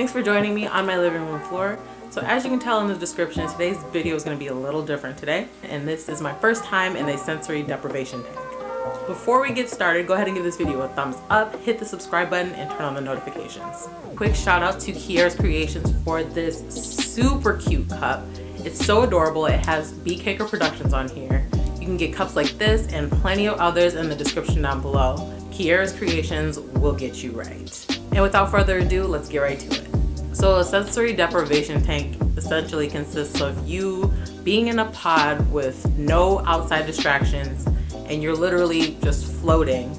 Thanks for joining me on my living room floor. So as you can tell in the description, today's video is going to be a little different today, and this is my first time in a sensory deprivation tank. Before we get started, go ahead and give this video a thumbs up, hit the subscribe button, and turn on the notifications. Quick shout out to Kiara's Creations for this super cute cup. It's so adorable. It has bkakerproductions on here. You can get cups like this and plenty of others in the description down below. Kiara's Creations will get you right. And without further ado, let's get right to it. So a sensory deprivation tank essentially consists of you being in a pod with no outside distractions, and you're literally just floating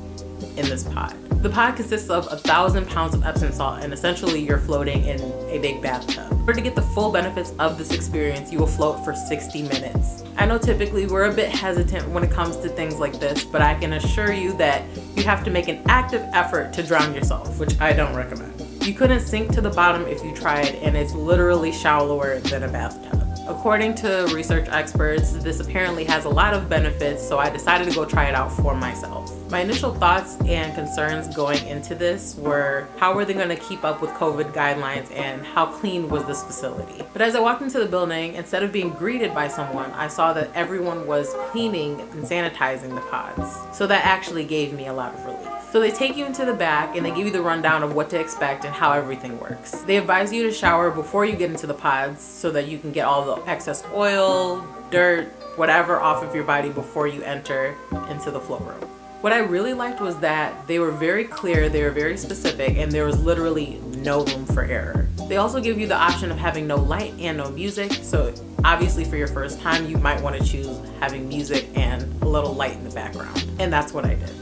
in this pod. The pod consists of 1,000 pounds of Epsom salt, and essentially you're floating in a big bathtub. In order to get the full benefits of this experience, you will float for 60 minutes. I know typically we're a bit hesitant when it comes to things like this, but I can assure you that you have to make an active effort to drown yourself, which I don't recommend. You couldn't sink to the bottom if you tried, and it's literally shallower than a bathtub. According to research experts, this apparently has a lot of benefits, so I decided to go try it out for myself. My initial thoughts and concerns going into this were, how are they going to keep up with COVID guidelines and how clean was this facility? But as I walked into the building, instead of being greeted by someone, I saw that everyone was cleaning and sanitizing the pods. So that actually gave me a lot of relief. So they take you into the back and they give you the rundown of what to expect and how everything works. They advise you to shower before you get into the pods so that you can get all the excess oil, dirt, whatever off of your body before you enter into the float room. What I really liked was that they were very clear, they were very specific, and there was literally no room for error. They also give you the option of having no light and no music, so obviously for your first time you might want to choose having music and a little light in the background, and that's what I did.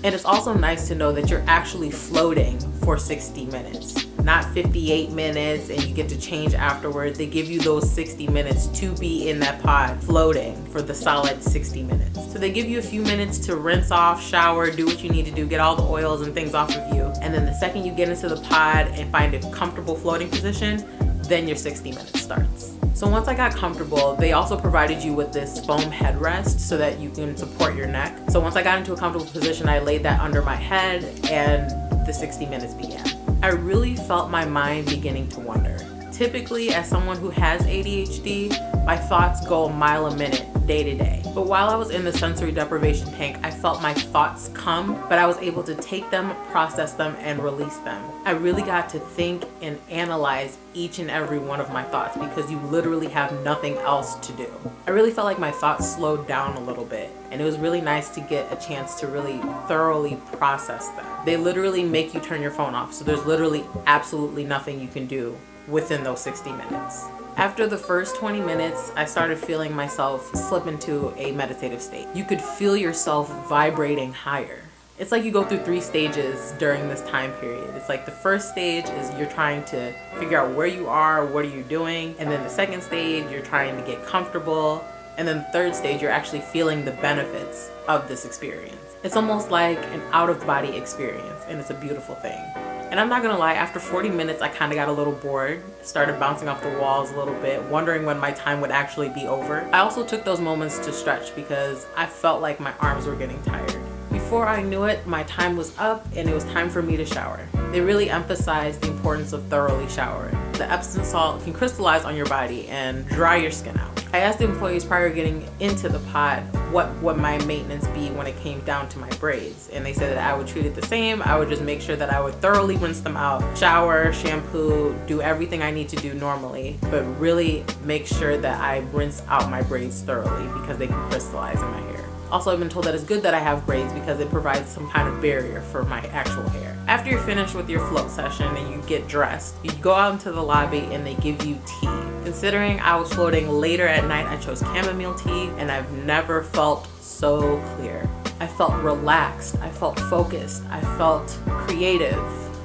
And it's also nice to know that you're actually floating for 60 minutes, not 58 minutes and you get to change afterwards. They give you those 60 minutes to be in that pod floating for the solid 60 minutes. So they give you a few minutes to rinse off, shower, do what you need to do, get all the oils and things off of you. And then the second you get into the pod and find a comfortable floating position, then your 60 minutes starts. So once I got comfortable, they also provided you with this foam headrest so that you can support your neck. So once I got into a comfortable position, I laid that under my head and the 60 minutes began. I really felt my mind beginning to wander. Typically, as someone who has ADHD, my thoughts go a mile a minute, day to day. But while I was in the sensory deprivation tank, I felt my thoughts come, but I was able to take them, process them, and release them. I really got to think and analyze each and every one of my thoughts because you literally have nothing else to do. I really felt like my thoughts slowed down a little bit, and it was really nice to get a chance to really thoroughly process them. They literally make you turn your phone off, so there's literally absolutely nothing you can do within those 60 minutes. After the first 20 minutes, I started feeling myself slip into a meditative state. You could feel yourself vibrating higher. It's like you go through 3 stages during this time period. It's like the first stage is you're trying to figure out where you are, what are you doing, and then the second stage, you're trying to get comfortable, and then the third stage, you're actually feeling the benefits of this experience. It's almost like an out-of-body experience, and it's a beautiful thing. And I'm not gonna lie, after 40 minutes, I kind of got a little bored, started bouncing off the walls a little bit, wondering when my time would actually be over. I also took those moments to stretch because I felt like my arms were getting tired. Before I knew it, my time was up and it was time for me to shower. They really emphasized the importance of thoroughly showering. The Epsom salt can crystallize on your body and dry your skin out. I asked the employees prior to getting into the pod what would my maintenance be when it came down to my braids, and they said that I would treat it the same. I would just make sure that I would thoroughly rinse them out, shower, shampoo, do everything I need to do normally, but really make sure that I rinse out my braids thoroughly because they can crystallize in my hair. Also, I've been told that it's good that I have braids because it provides some kind of barrier for my actual hair. After you're finished with your float session and you get dressed, you go out into the lobby and they give you tea. Considering I was floating later at night, I chose chamomile tea, and I've never felt so clear. I felt relaxed, I felt focused, I felt creative.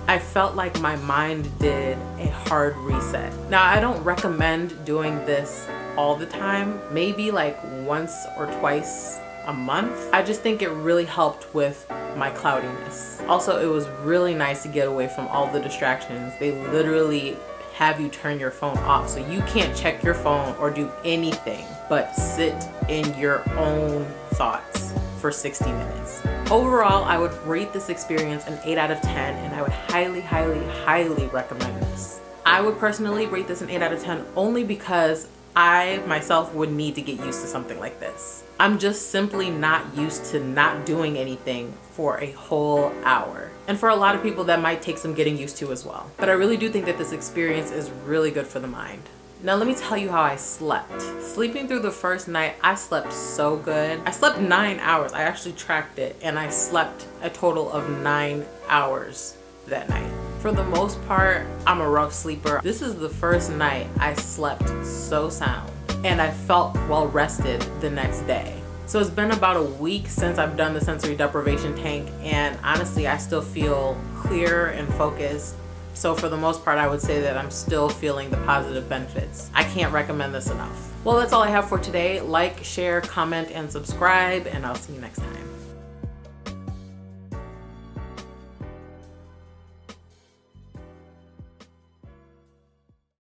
I felt like my mind did a hard reset. Now, I don't recommend doing this all the time, maybe like once or twice a month. I just think it really helped with my cloudiness. Also, it was really nice to get away from all the distractions. They literally have you turn your phone off, so you can't check your phone or do anything but sit in your own thoughts for 60 minutes. Overall, I would rate this experience an 8 out of 10, and I would highly, highly, highly recommend this. I would personally rate this an 8 out of 10 only because I myself would need to get used to something like this. I'm just simply not used to not doing anything for a whole hour. And for a lot of people that might take some getting used to as well. But I really do think that this experience is really good for the mind. Now let me tell you how I slept. Sleeping through the first night, I slept so good. I slept 9 hours. I actually tracked it, and I slept a total of 9 hours that night. For the most part, I'm a rough sleeper. This is the first night I slept so sound, and I felt well rested the next day. So it's been about a week since I've done the sensory deprivation tank, and honestly, I still feel clear and focused. So for the most part, I would say that I'm still feeling the positive benefits. I can't recommend this enough. Well, that's all I have for today. Like, share, comment, and subscribe, and I'll see you next time.